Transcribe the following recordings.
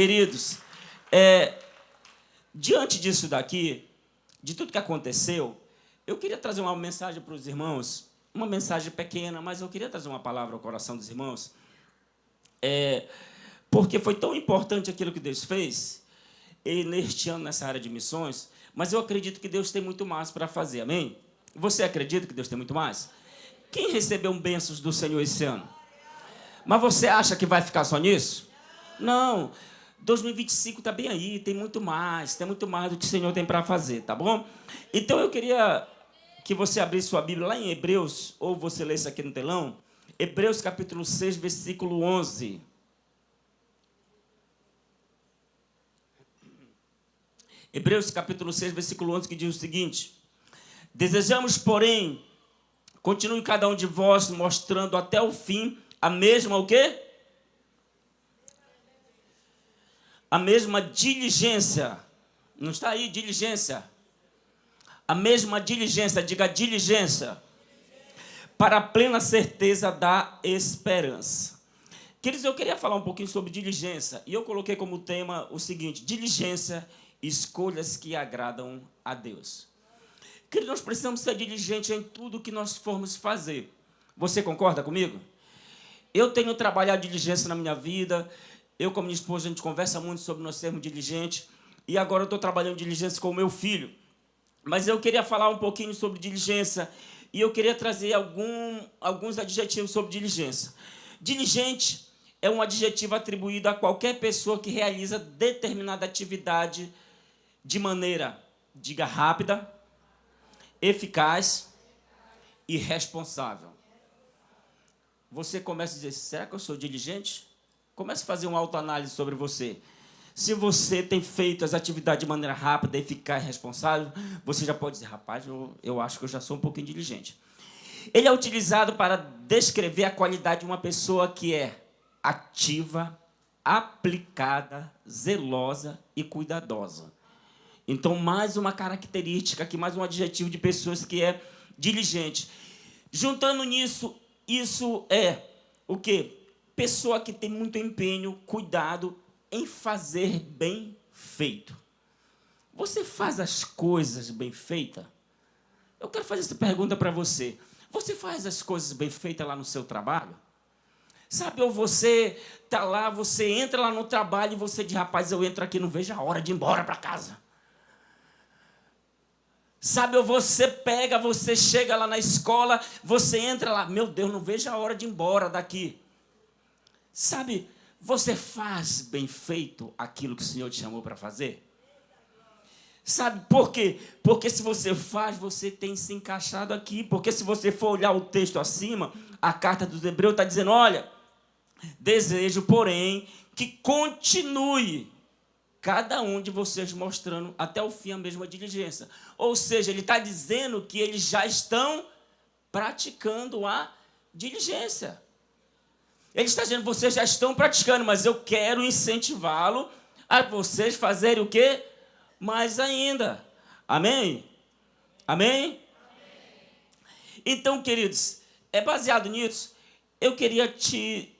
Queridos, diante disso daqui, de tudo que aconteceu, eu queria trazer uma mensagem para os irmãos, uma mensagem pequena, mas eu queria trazer uma palavra ao coração dos irmãos, porque foi tão importante aquilo que Deus fez, e neste ano, nessa área de missões, mas eu acredito que Deus tem muito mais para fazer, amém? Você acredita que Deus tem muito mais? Quem recebeu bênçãos do Senhor esse ano? Mas você acha que vai ficar só nisso? Não. 2025 está bem aí, tem muito mais do que o Senhor tem para fazer, tá bom? Então eu queria que você abrisse sua Bíblia lá em Hebreus, ou você lesse aqui no telão, Hebreus capítulo 6, versículo 11. Hebreus capítulo 6, versículo 11, que diz o seguinte: desejamos, porém, continue cada um de vós mostrando até o fim a mesma o quê? A mesma diligência. Não está aí, diligência. A mesma diligência, diga diligência. Para a plena certeza da esperança. Queridos, eu queria falar um pouquinho sobre diligência. E eu coloquei como tema o seguinte: diligência, escolhas que agradam a Deus. Queridos, nós precisamos ser diligentes em tudo que nós formos fazer. Você concorda comigo? Eu tenho trabalhado diligência na minha vida. Eu, com minha esposa, a gente conversa muito sobre nós sermos diligentes. E agora eu estou trabalhando diligência com o meu filho. Mas eu queria falar um pouquinho sobre diligência. E eu queria trazer alguns adjetivos sobre diligência. Diligente é um adjetivo atribuído a qualquer pessoa que realiza determinada atividade de maneira, diga, rápida, eficaz e responsável. Você começa a dizer: será que eu sou diligente? Comece a fazer uma autoanálise sobre você. Se você tem feito as atividades de maneira rápida, eficaz e responsável, você já pode dizer: rapaz, eu acho que eu já sou um pouquinho diligente. Ele é utilizado para descrever a qualidade de uma pessoa que é ativa, aplicada, zelosa e cuidadosa. Então, mais uma característica aqui, mais um adjetivo de pessoas que é diligente. Juntando nisso, isso é o quê? Pessoa que tem muito empenho, cuidado em fazer bem feito. Você faz as coisas bem feitas? Eu quero fazer essa pergunta para você. Você faz as coisas bem feitas lá no seu trabalho? Sabe, ou você está lá, você entra lá no trabalho e você diz: rapaz, eu entro aqui, não vejo a hora de ir embora para casa. Sabe, ou você chega lá na escola, você entra lá, meu Deus, não vejo a hora de ir embora daqui. Sabe, você faz bem feito aquilo que o Senhor te chamou para fazer? Sabe por quê? Porque se você faz, você tem se encaixado aqui. Porque se você for olhar o texto acima, a carta dos Hebreus está dizendo: olha, desejo, porém, que continue cada um de vocês mostrando até o fim a mesma diligência. Ou seja, ele está dizendo que eles já estão praticando a diligência. Ele está dizendo: vocês já estão praticando, mas eu quero incentivá-lo a vocês fazerem o quê? Mais ainda. Amém? Amém? Então, queridos, baseado nisso, eu queria te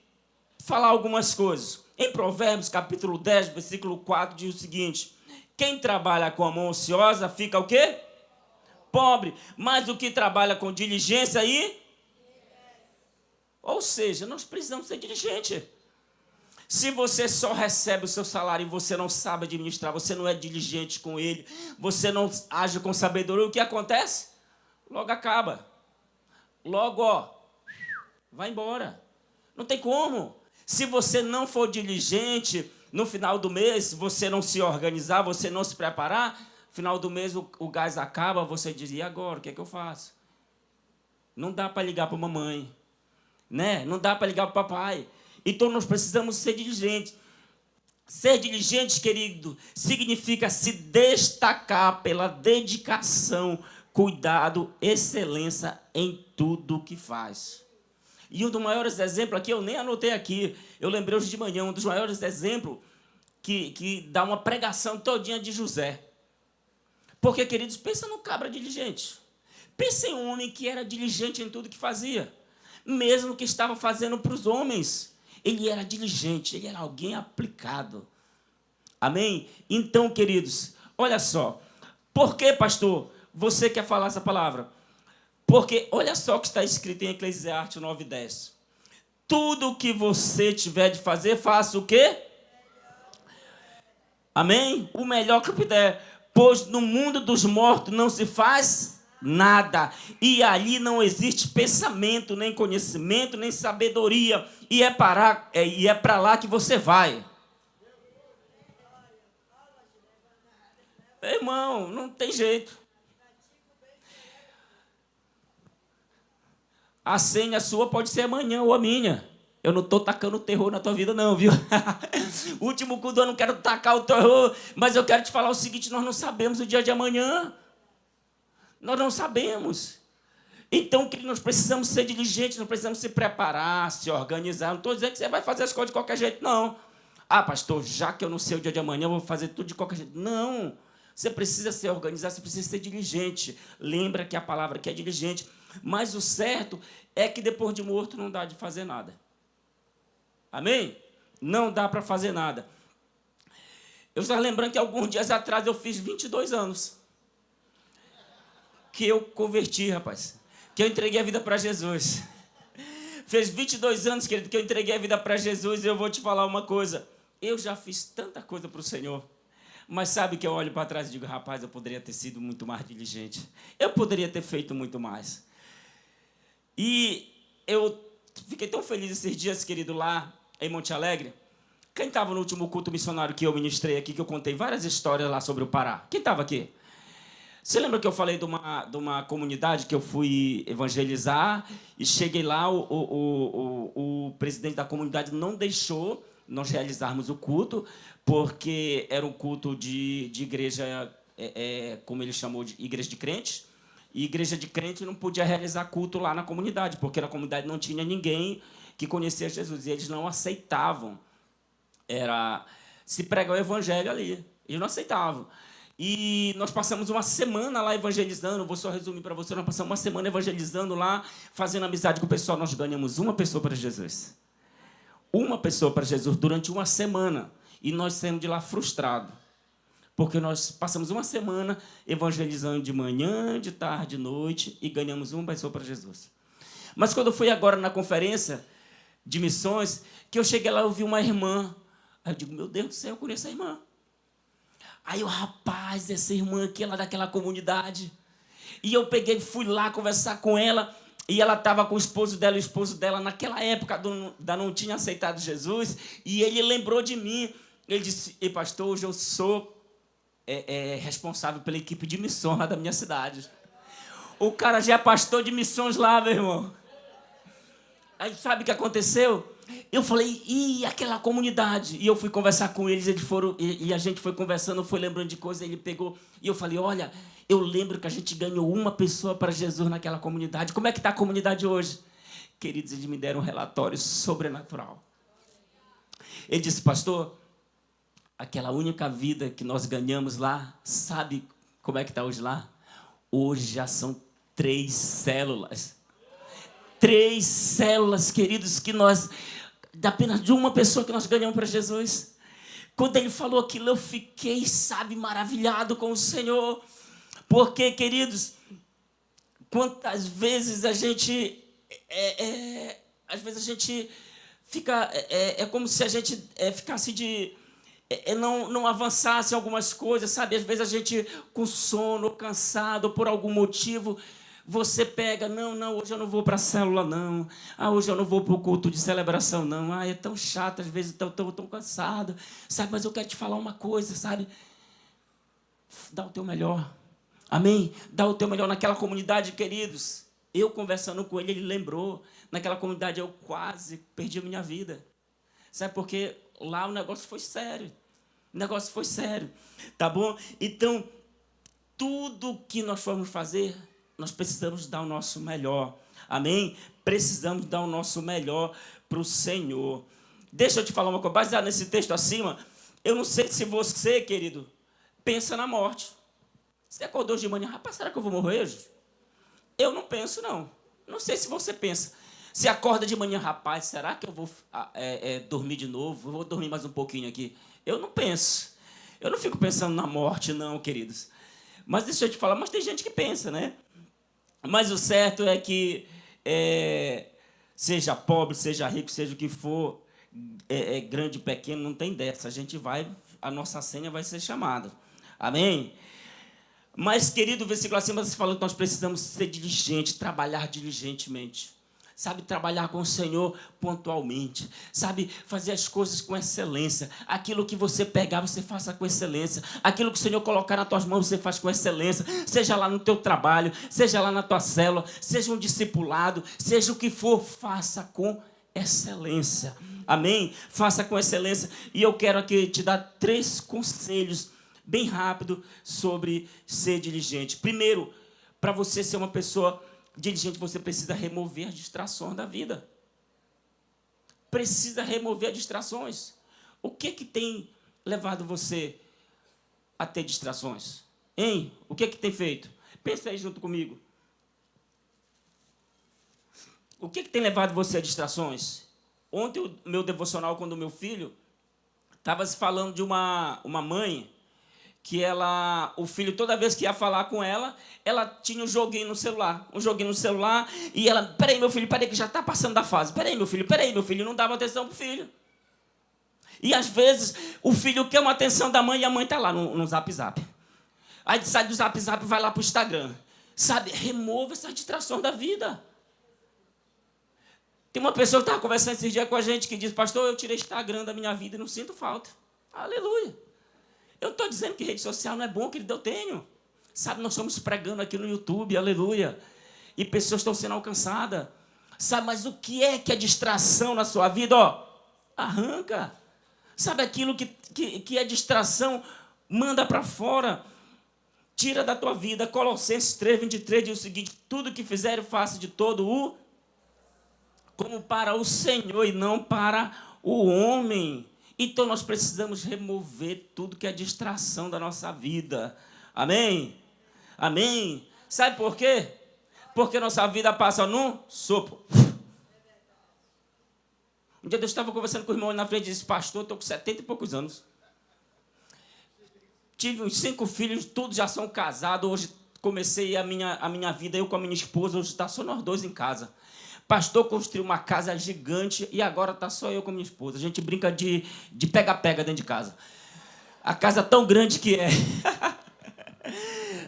falar algumas coisas. Em Provérbios, capítulo 10, versículo 4, diz o seguinte: quem trabalha com a mão ociosa fica o quê? Pobre. Mas o que trabalha com diligência aí? Ou seja, nós precisamos ser diligentes. Se você só recebe o seu salário e você não sabe administrar, você não é diligente com ele, você não age com sabedoria, o que acontece? Logo acaba. Logo, vai embora. Não tem como. Se você não for diligente, no final do mês, você não se organizar, você não se preparar, no final do mês o gás acaba, você diz: e agora, o que é que eu faço? Não dá para ligar para a mamãe, né? Não dá para ligar para o papai. Então, nós precisamos ser diligentes. Ser diligente, querido, significa se destacar pela dedicação, cuidado, excelência em tudo que faz. E um dos maiores exemplos aqui, eu nem anotei aqui, eu lembrei hoje de manhã, um dos maiores exemplos que dá uma pregação todinha de José. Porque, queridos, pensa no cabra diligente. Pensa em um homem que era diligente em tudo que fazia. Mesmo que estava fazendo para os homens. Ele era diligente, ele era alguém aplicado. Amém? Então, queridos, olha só. Por que, pastor, você quer falar essa palavra? Porque olha só o que está escrito em Eclesiastes 9:10. Tudo o que você tiver de fazer, faça o quê? Amém? O melhor que puder. Pois no mundo dos mortos não se faz nada. E ali não existe pensamento, nem conhecimento, nem sabedoria. E é para lá que você vai. Irmão, não tem jeito. A senha sua pode ser amanhã ou a minha. Eu não estou tacando terror na tua vida, não, viu? Último culto, eu não quero tacar o terror, mas eu quero te falar o seguinte: nós não sabemos o dia de amanhã. Nós não sabemos. Então, nós precisamos ser diligentes, nós precisamos se preparar, se organizar. Não estou dizendo que você vai fazer as coisas de qualquer jeito, não. Ah, pastor, já que eu não sei o dia de amanhã, eu vou fazer tudo de qualquer jeito. Não. Você precisa se organizar, você precisa ser diligente. Lembra que a palavra aqui é diligente. Mas o certo é que depois de morto não dá de fazer nada. Amém? Não dá para fazer nada. Eu estava lembrando que alguns dias atrás eu fiz 22 anos. Que eu converti, rapaz. Que eu entreguei a vida para Jesus. Fez 22 anos, querido, que eu entreguei a vida para Jesus. E eu vou te falar uma coisa. Eu já fiz tanta coisa para o Senhor. Mas sabe que eu olho para trás e digo: rapaz, eu poderia ter sido muito mais diligente. Eu poderia ter feito muito mais. E eu fiquei tão feliz esses dias, querido, lá em Monte Alegre. Quem estava no último culto missionário que eu ministrei aqui, que eu contei várias histórias lá sobre o Pará? Quem estava aqui? Você lembra que eu falei de uma comunidade que eu fui evangelizar e cheguei lá, o presidente da comunidade não deixou nós realizarmos o culto, porque era um culto de igreja, como ele chamou, de igreja de crentes, e igreja de crente não podia realizar culto lá na comunidade, porque na comunidade não tinha ninguém que conhecia Jesus, e eles não aceitavam se pregar o evangelho ali. Eles não aceitavam. E nós passamos uma semana lá evangelizando. Vou só resumir para você. Nós passamos uma semana evangelizando lá, fazendo amizade com o pessoal. Nós ganhamos uma pessoa para Jesus. Uma pessoa para Jesus durante uma semana. E nós saímos de lá frustrados. Porque nós passamos uma semana evangelizando de manhã, de tarde, de noite, e ganhamos uma pessoa para Jesus. Mas quando eu fui agora na conferência de missões, que eu cheguei lá, eu vi uma irmã. Aí eu digo: meu Deus do céu, eu conheço a irmã. Aí eu: rapaz, essa irmã aqui é lá daquela comunidade. E eu peguei, fui lá conversar com ela, e ela estava com o esposo dela naquela época ainda não tinha aceitado Jesus, e ele lembrou de mim. Ele disse: ei, pastor, hoje eu sou responsável pela equipe de missões lá da minha cidade. O cara já é pastor de missões lá, meu irmão. Aí sabe o que aconteceu? Eu falei: e aquela comunidade? E eu fui conversar com eles, e a gente foi conversando, foi lembrando de coisas, ele pegou, e eu falei: olha, eu lembro que a gente ganhou uma pessoa para Jesus naquela comunidade. Como é que está a comunidade hoje? Queridos, eles me deram um relatório sobrenatural. Ele disse: pastor, aquela única vida que nós ganhamos lá, sabe como é que está hoje lá? Hoje já são 3 células. 3 células, queridos, que nós, apenas de uma pessoa que nós ganhamos para Jesus. Quando ele falou aquilo, eu fiquei, maravilhado com o Senhor. Porque, queridos, quantas vezes a gente, às vezes a gente fica, é como se a gente ficasse não avançasse em algumas coisas, sabe? Às vezes a gente com sono, cansado, por algum motivo, você pega: não, hoje eu não vou para a célula, não. Hoje eu não vou para o culto de celebração, não. É tão chato, às vezes estou tão cansado, sabe? Mas eu quero te falar uma coisa, sabe? Dá o teu melhor. Amém? Dá o teu melhor naquela comunidade, queridos. Eu conversando com ele lembrou. Naquela comunidade eu quase perdi a minha vida. Sabe? Porque lá o negócio foi sério. O negócio foi sério. Tá bom? Então, tudo que nós formos fazer, nós precisamos dar o nosso melhor. Amém? Precisamos dar o nosso melhor para o Senhor. Deixa eu te falar uma coisa. Baseado nesse texto acima, eu não sei se você, querido, pensa na morte. Você acordou de manhã: rapaz, será que eu vou morrer hoje? Eu não penso, não. Não sei se você pensa. Você acorda de manhã: rapaz, será que eu vou dormir de novo? Eu vou dormir mais um pouquinho aqui. Eu não penso. Eu não fico pensando na morte, não, queridos. Mas deixa eu te falar, mas tem gente que pensa, né? Mas o certo é que, seja pobre, seja rico, seja o que for, grande ou pequeno, não tem dessa. A nossa senha vai ser chamada. Amém? Mas, querido, o versículo acima você falou que nós precisamos ser diligentes, trabalhar diligentemente. Sabe, trabalhar com o Senhor pontualmente. Sabe, fazer as coisas com excelência. Aquilo que você pegar, você faça com excelência. Aquilo que o Senhor colocar nas tuas mãos, você faz com excelência. Seja lá no teu trabalho, seja lá na tua célula, seja um discipulado, seja o que for, faça com excelência. Amém? Faça com excelência. E eu quero aqui te dar 3 conselhos bem rápido sobre ser diligente. Primeiro, para você ser uma pessoa diligente, você precisa remover as distrações da vida. Precisa remover as distrações. O que tem levado você a ter distrações? Hein? O que tem feito? Pensa aí junto comigo. O que tem levado você a distrações? Ontem, o meu devocional, quando o meu filho estava se falando de uma mãe que o filho, toda vez que ia falar com ela tinha um joguinho no celular, e ela, peraí, meu filho, peraí, que já está passando da fase, peraí, meu filho, não dava atenção para o filho. E, às vezes, o filho quer uma atenção da mãe e a mãe está lá no Zap Zap. Aí sai do Zap Zap e vai lá para o Instagram. Sabe, remova essa distração da vida. Tem uma pessoa que estava conversando esses dias com a gente que diz, pastor, eu tirei o Instagram da minha vida e não sinto falta. Aleluia. Eu não estou dizendo que rede social não é bom, querido, eu tenho. Sabe, nós estamos pregando aqui no YouTube, aleluia. E pessoas estão sendo alcançadas. Sabe, mas o que é distração na sua vida? Arranca. Sabe, aquilo que é distração, manda para fora. Tira da tua vida. Colossenses 3:23 diz o seguinte, tudo que fizer, faça de todo como para o Senhor e não para o homem. Então, nós precisamos remover tudo que é distração da nossa vida. Amém? Amém? Sabe por quê? Porque nossa vida passa num sopro. Um dia eu estava conversando com o irmão na frente e disse, pastor, estou com 70 e poucos anos. Tive uns 5 filhos, todos já são casados. Hoje comecei a minha vida, eu com a minha esposa, hoje está só nós 2 em casa. Pastor construiu uma casa gigante e agora está só eu com a minha esposa. A gente brinca de pega-pega dentro de casa. A casa tão grande que é.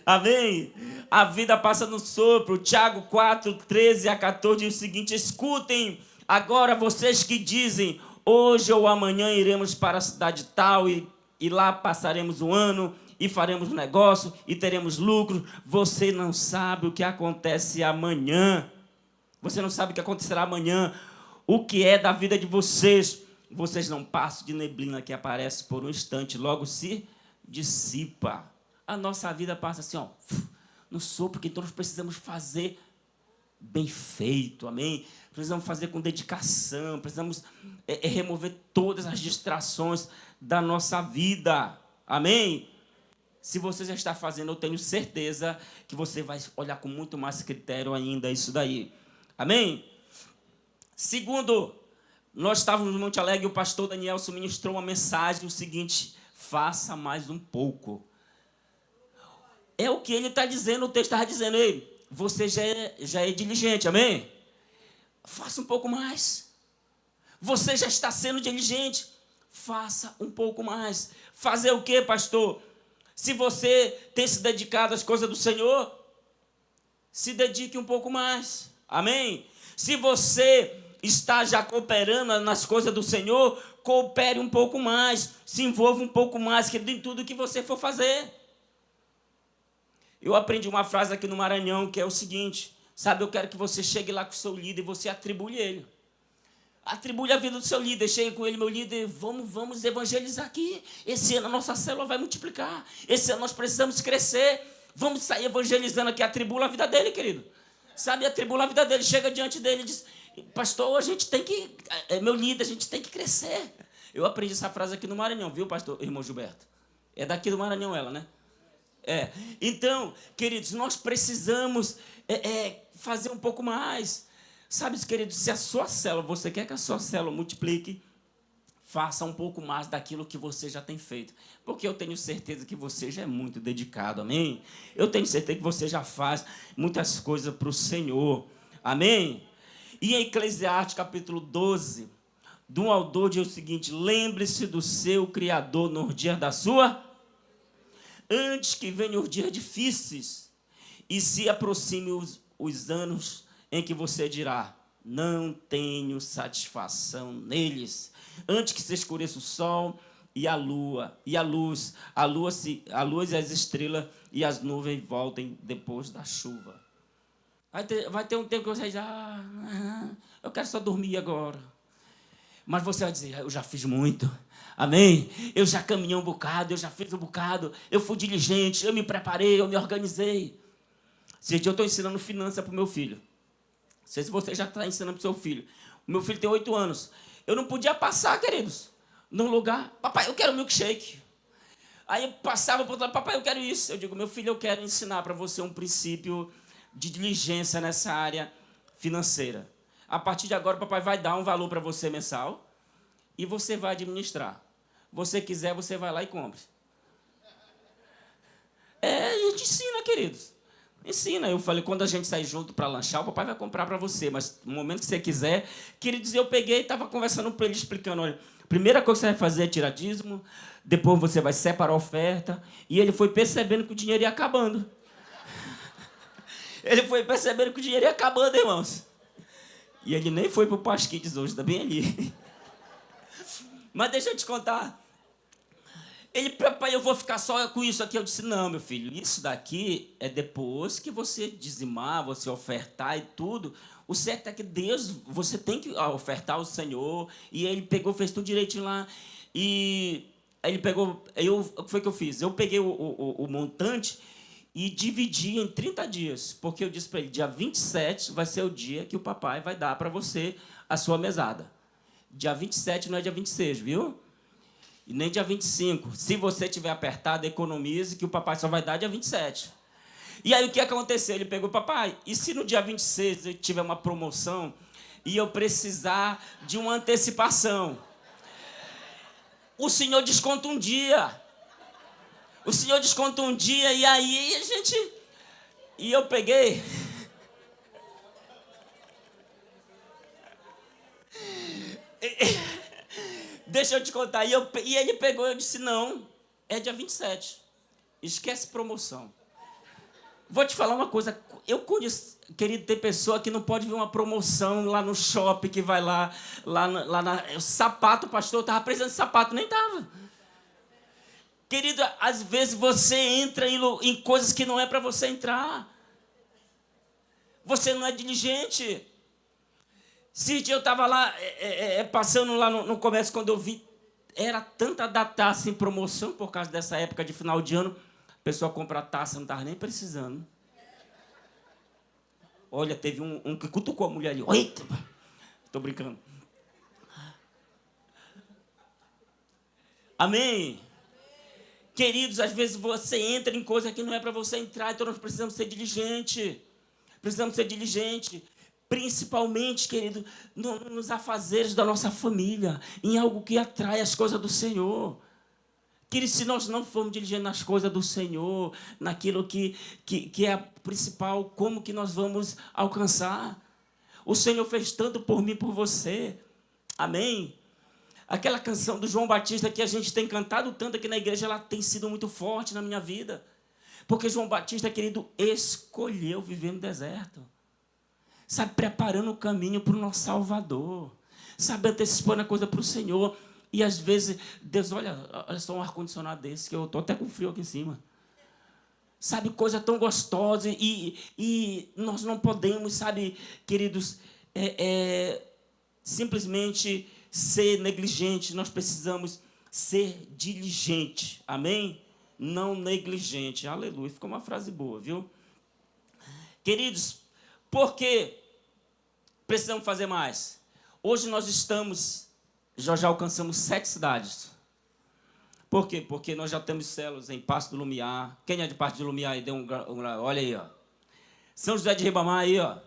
Amém? A vida passa no sopro. Tiago 4:13-14 diz o seguinte, escutem agora vocês que dizem, hoje ou amanhã iremos para a cidade tal e lá passaremos um ano e faremos negócio e teremos lucro. Você não sabe o que acontece amanhã. Você não sabe o que acontecerá amanhã. O que é da vida de vocês? Vocês não passam de neblina que aparece por um instante, logo se dissipa. A nossa vida passa assim, no sopro, porque então nós precisamos fazer bem feito, amém? Precisamos fazer com dedicação, precisamos remover todas as distrações da nossa vida, amém? Se você já está fazendo, eu tenho certeza que você vai olhar com muito mais critério ainda isso daí. Amém? Segundo, nós estávamos no Monte Alegre e o pastor Danielson ministrou uma mensagem, o seguinte, faça mais um pouco. É o que ele está dizendo, o texto estava dizendo, ei, você já é diligente, amém? Faça um pouco mais. Você já está sendo diligente, faça um pouco mais. Fazer o quê, pastor? Se você tem se dedicado às coisas do Senhor, se dedique um pouco mais. Amém? Se você está já cooperando nas coisas do Senhor, coopere um pouco mais, se envolva um pouco mais, querido, em tudo que você for fazer. Eu aprendi uma frase aqui no Maranhão, que é o seguinte, sabe, eu quero que você chegue lá com o seu líder e você atribule ele. Atribule a vida do seu líder, chegue com ele, meu líder, vamos evangelizar aqui. Esse ano a nossa célula vai multiplicar. Esse ano nós precisamos crescer. Vamos sair evangelizando aqui, atribula a vida dele, querido. Sabe, atribula a vida dele, chega diante dele e diz, pastor, a gente tem que, meu líder, a gente tem que crescer. Eu aprendi essa frase aqui no Maranhão, viu, pastor, irmão Gilberto? É daqui do Maranhão ela, né? Então, queridos, nós precisamos fazer um pouco mais. Sabe, queridos, se a sua célula, você quer que a sua célula multiplique, faça um pouco mais daquilo que você já tem feito. Porque eu tenho certeza que você já é muito dedicado, amém? Eu tenho certeza que você já faz muitas coisas para o Senhor, amém? E em Eclesiastes, capítulo 12, do 1 ao 12, é o seguinte: lembre-se do seu Criador nos dias da sua... Antes que venham os dias difíceis e se aproximem os anos em que você dirá: não tenho satisfação neles. Antes que se escureça o sol e a lua, e a luz e as estrelas e as nuvens voltem depois da chuva. Vai ter um tempo que você diz: eu quero só dormir agora. Mas você vai dizer: eu já fiz muito. Amém? Eu já caminhei um bocado, eu já fiz um bocado, eu fui diligente, eu me preparei, eu me organizei. Esse dia eu estou ensinando finança para o meu filho. Não sei se você já está ensinando para o seu filho. O meu filho tem 8 anos. Eu não podia passar, queridos, num lugar: papai, eu quero milkshake. Aí eu passava para o outro lado: papai, eu quero isso. Eu digo: meu filho, eu quero ensinar para você um princípio de diligência nessa área financeira. A partir de agora, o papai vai dar um valor para você mensal e você vai administrar. Você quiser, você vai lá e compre. A gente ensina, queridos. Ensina. Eu falei: quando a gente sair junto para lanchar, o papai vai comprar para você, mas no momento que você quiser. Queridos, eu peguei e estava conversando com ele, explicando: olha, a primeira coisa que você vai fazer é tirar dízimo, depois você vai separar a oferta. E ele foi percebendo que o dinheiro ia acabando. Ele foi percebendo que o dinheiro ia acabando, irmãos. E ele nem foi para o Pasquides hoje, está bem ali. Mas deixa eu te contar. Ele: papai, eu vou ficar só com isso aqui. Eu disse: não, meu filho, isso daqui é depois que você dizimar, você ofertar e tudo. O certo é que Deus, você tem que ofertar ao Senhor. E ele pegou, fez tudo direitinho lá. E aí ele pegou, o que foi que eu fiz? Eu peguei o montante e dividi em 30 dias. Porque eu disse para ele: dia 27 vai ser o dia que o papai vai dar para você a sua mesada. Dia 27 não é dia 26, viu? E nem dia 25. Se você tiver apertado, economize, que o papai só vai dar dia 27. E aí o que aconteceu? Ele pegou: papai, e se no dia 26 eu tiver uma promoção e eu precisar de uma antecipação? O senhor desconta um dia. O senhor desconta um dia e aí a gente... E eu peguei... Deixa eu te contar. E ele pegou e eu disse: não, é dia 27. Esquece promoção. Vou te falar uma coisa. Eu conheço, querido, tem pessoa que não pode ver uma promoção lá no shopping, que vai lá o sapato, pastor, eu estava precisando de sapato, nem estava. Querido, às vezes você entra em coisas que não é para você entrar. Você não é diligente. Esse dia eu estava lá, passando lá no comércio, quando eu vi, era tanta da taça em promoção, por causa dessa época de final de ano, a pessoa compra a taça, não estava nem precisando. Olha, teve um que cutucou a mulher ali. Eita! Estou brincando. Amém? Queridos, às vezes você entra em coisa que não é para você entrar, então nós precisamos ser diligentes. Precisamos ser diligentes. Principalmente, querido, nos afazeres da nossa família, em algo que atrai as coisas do Senhor. Querido, se nós não formos diligentes nas coisas do Senhor, naquilo que é a principal, como que nós vamos alcançar? O Senhor fez tanto por mim e por você. Amém? Aquela canção do João Batista que a gente tem cantado tanto aqui na igreja, ela tem sido muito forte na minha vida. Porque João Batista, querido, escolheu viver no deserto. Sabe, preparando o caminho para o nosso Salvador. Sabe, antecipando a coisa para o Senhor. E às vezes, Deus, olha só um ar-condicionado desse, que eu estou até com frio aqui em cima. Sabe, coisa tão gostosa. E nós não podemos, sabe, queridos, simplesmente ser negligente. Nós precisamos ser diligente. Amém? Não negligente. Aleluia. Ficou uma frase boa, viu? Queridos, por que precisamos fazer mais? Hoje nós estamos, já alcançamos 7 cidades. Por quê? Porque nós já temos células em Passo do Lumiar. Quem é de Passo do Lumiar aí? Deu olha aí, ó. São José de Ribamar aí, ó.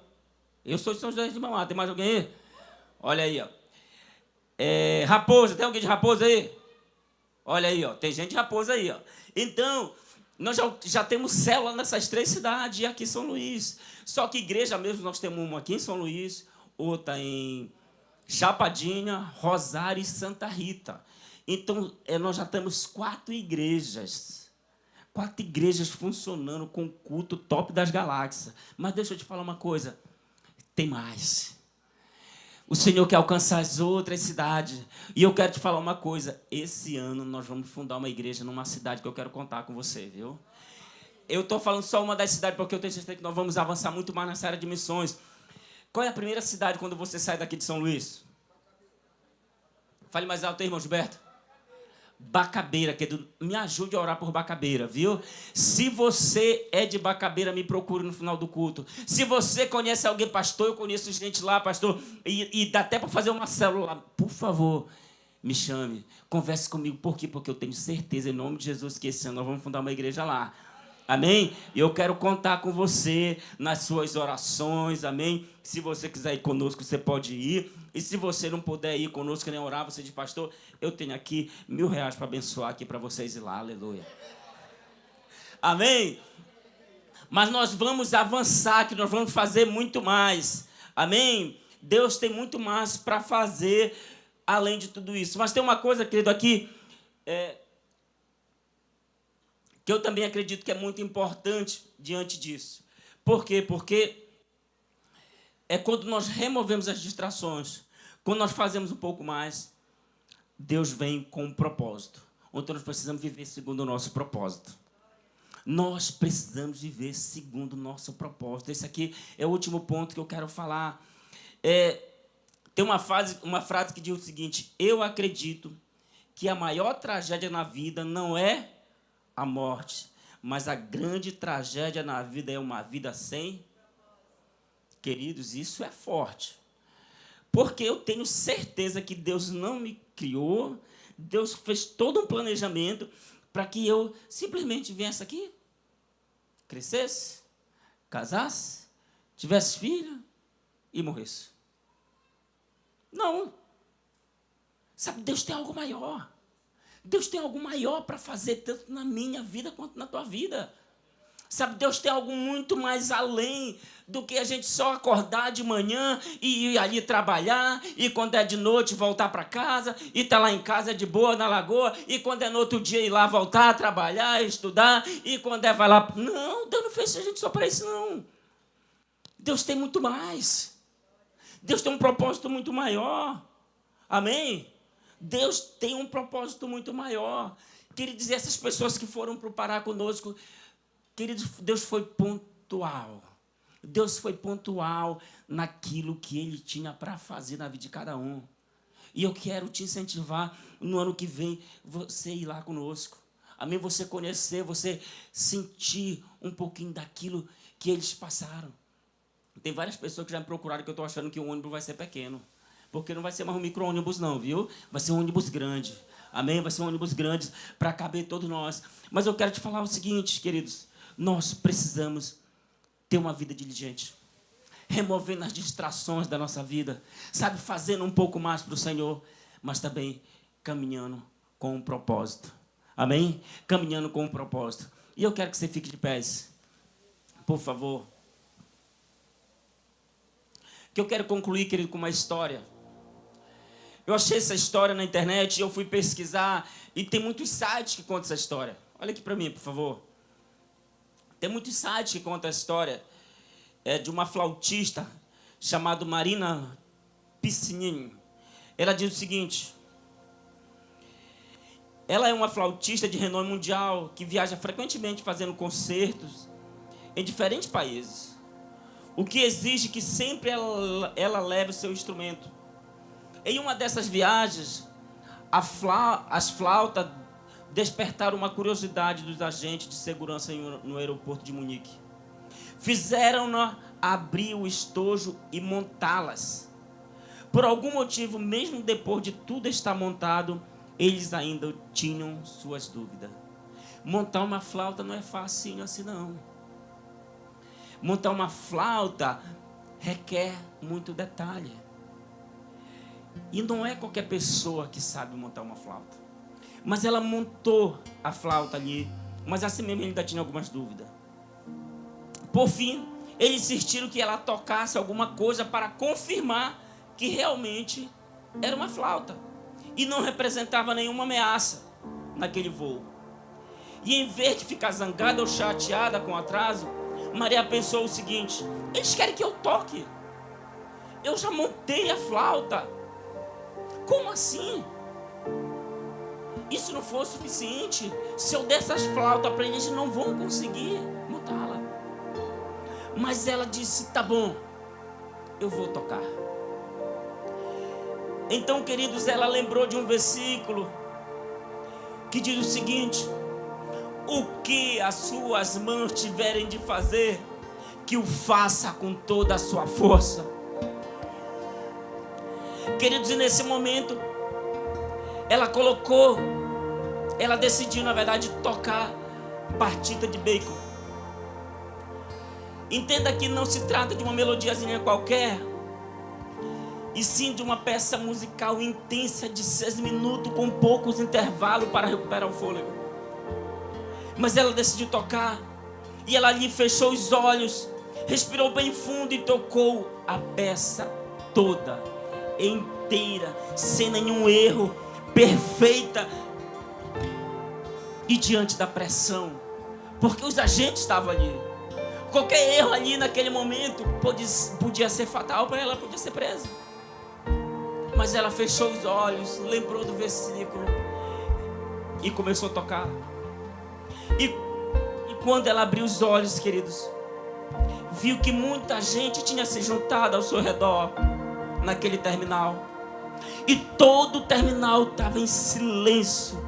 Eu sou de São José de Ribamar. Tem mais alguém aí? Olha aí, ó. Raposa, tem alguém de Raposa aí? Olha aí, ó, tem gente de Raposa aí, ó. Então, nós já temos célula nessas 3 cidades e aqui em São Luís. Só que igreja mesmo, nós temos uma aqui em São Luís, outra em Chapadinha, Rosário e Santa Rita. Então, nós já temos 4 igrejas. 4 igrejas funcionando com culto top das galáxias. Mas deixa eu te falar uma coisa, tem mais. O Senhor quer alcançar as outras cidades. E eu quero te falar uma coisa. Esse ano nós vamos fundar uma igreja numa cidade que eu quero contar com você, viu? Eu estou falando só uma das cidades porque eu tenho certeza que nós vamos avançar muito mais nessa área de missões. Qual é a primeira cidade quando você sai daqui de São Luís? Fale mais alto aí, irmão Gilberto. Bacabeira, me ajude a orar por Bacabeira, viu? Se você é de Bacabeira, me procure no final do culto. Se você conhece alguém, pastor, eu conheço gente lá, pastor, e dá até para fazer uma célula lá, por favor, me chame, converse comigo. Por quê? Porque eu tenho certeza, em nome de Jesus, que esse ano nós vamos fundar uma igreja lá. Amém? Eu quero contar com você nas suas orações, amém? Se você quiser ir conosco, você pode ir. E se você não puder ir conosco, nem orar, você diz, pastor, eu tenho aqui R$1.000 para abençoar aqui para vocês ir lá, aleluia. Amém? Mas nós vamos avançar, que nós vamos fazer muito mais. Amém? Deus tem muito mais para fazer além de tudo isso. Mas tem uma coisa, querido, aqui... que eu também acredito que é muito importante diante disso. Por quê? Porque é quando nós removemos as distrações, quando nós fazemos um pouco mais, Deus vem com um propósito. Então nós precisamos viver segundo o nosso propósito. Nós precisamos viver segundo o nosso propósito. Esse aqui é o último ponto que eu quero falar. Tem uma frase que diz o seguinte: eu acredito que a maior tragédia na vida não é a morte, mas a grande tragédia na vida é uma vida sem. Queridos, isso é forte. Porque eu tenho certeza que Deus não me criou, Deus fez todo um planejamento para que eu simplesmente viesse aqui, crescesse, casasse, tivesse filho e morresse. Não. Sabe, Deus tem algo maior. Deus tem algo maior para fazer, tanto na minha vida quanto na tua vida. Sabe, Deus tem algo muito mais além do que a gente só acordar de manhã e ir ali trabalhar, e quando é de noite voltar para casa, e estar lá em casa de boa na lagoa, e quando é no outro dia ir lá voltar a trabalhar, estudar, e quando vai lá... Não, Deus não fez a gente só para isso, não. Deus tem muito mais. Deus tem um propósito muito maior. Amém? Deus tem um propósito muito maior. Queridos, essas pessoas que foram para o Pará conosco, queridos, Deus foi pontual. Deus foi pontual naquilo que Ele tinha para fazer na vida de cada um. E eu quero te incentivar, no ano que vem, você ir lá conosco. Amém? Você conhecer, você sentir um pouquinho daquilo que eles passaram. Tem várias pessoas que já me procuraram que eu estou achando que o ônibus vai ser pequeno. Porque não vai ser mais um micro-ônibus não, viu? Vai ser um ônibus grande. Amém? Vai ser um ônibus grande para caber todos nós. Mas eu quero te falar o seguinte, queridos. Nós precisamos ter uma vida diligente. Removendo as distrações da nossa vida. Sabe, fazendo um pouco mais para o Senhor. Mas também caminhando com um propósito. Amém? Caminhando com um propósito. E eu quero que você fique de pés. Por favor. Que eu quero concluir, querido, com uma história. Eu achei essa história na internet, eu fui pesquisar, e tem muitos sites que contam essa história. Olha aqui para mim, por favor. Tem muitos sites que contam essa história de uma flautista chamada Marina Piscinin. Ela diz o seguinte: ela é uma flautista de renome mundial que viaja frequentemente fazendo concertos em diferentes países, o que exige que sempre ela leve o seu instrumento. Em uma dessas viagens, as flautas despertaram uma curiosidade dos agentes de segurança no aeroporto de Munique. Fizeram-na abrir o estojo e montá-las. Por algum motivo, mesmo depois de tudo estar montado, eles ainda tinham suas dúvidas. Montar uma flauta não é fácil assim, não. Montar uma flauta requer muito detalhe. E não é qualquer pessoa que sabe montar uma flauta. Mas ela montou a flauta ali, mas assim mesmo ele ainda tinha algumas dúvidas. Por fim, eles insistiram que ela tocasse alguma coisa para confirmar que realmente era uma flauta e não representava nenhuma ameaça naquele voo. E em vez de ficar zangada ou chateada com o atraso, Maria pensou o seguinte: eles querem que eu toque. Eu já montei a flauta. Como assim? Isso não for suficiente. Se eu der essas flautas para eles, não vão conseguir montá-la. Mas ela disse: tá bom, eu vou tocar. Então, queridos, ela lembrou de um versículo que diz o seguinte: o que as suas mãos tiverem de fazer, que o faça com toda a sua força. Queridos, e nesse momento ela decidiu, na verdade, tocar partida de Bacon. Entenda que não se trata de uma melodiazinha qualquer, e sim de uma peça musical intensa de 6 minutos, com poucos intervalos para recuperar o fôlego. Mas ela decidiu tocar, e ela ali fechou os olhos, respirou bem fundo e tocou a peça toda, inteira, sem nenhum erro, perfeita. E diante da pressão, porque os agentes estavam ali, qualquer erro ali naquele momento podia ser fatal para ela, podia ser presa. Mas ela fechou os olhos, lembrou do versículo e começou a tocar. E quando ela abriu os olhos, queridos, viu que muita gente tinha se juntado ao seu redor naquele terminal. E todo o terminal estava em silêncio.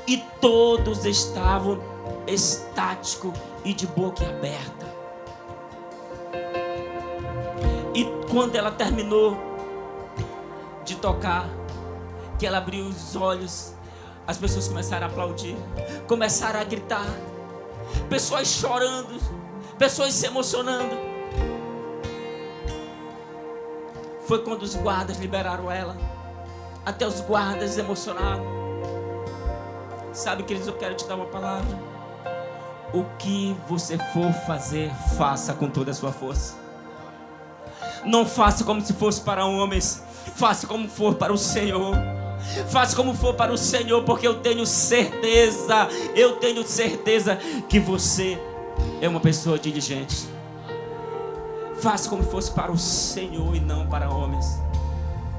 E todos estavam estáticos e de boca aberta. E quando ela terminou de tocar, que ela abriu os olhos, as pessoas começaram a aplaudir, começaram a gritar, pessoas chorando, pessoas se emocionando. Foi quando os guardas liberaram ela, até os guardas emocionados. Sabe, queridos, eu quero te dar uma palavra: o que você for fazer, faça com toda a sua força. Não faça como se fosse para homens, faça como for para o Senhor. Faça como for para o Senhor, porque eu tenho certeza que você é uma pessoa diligente. Faça como fosse para o Senhor e não para homens.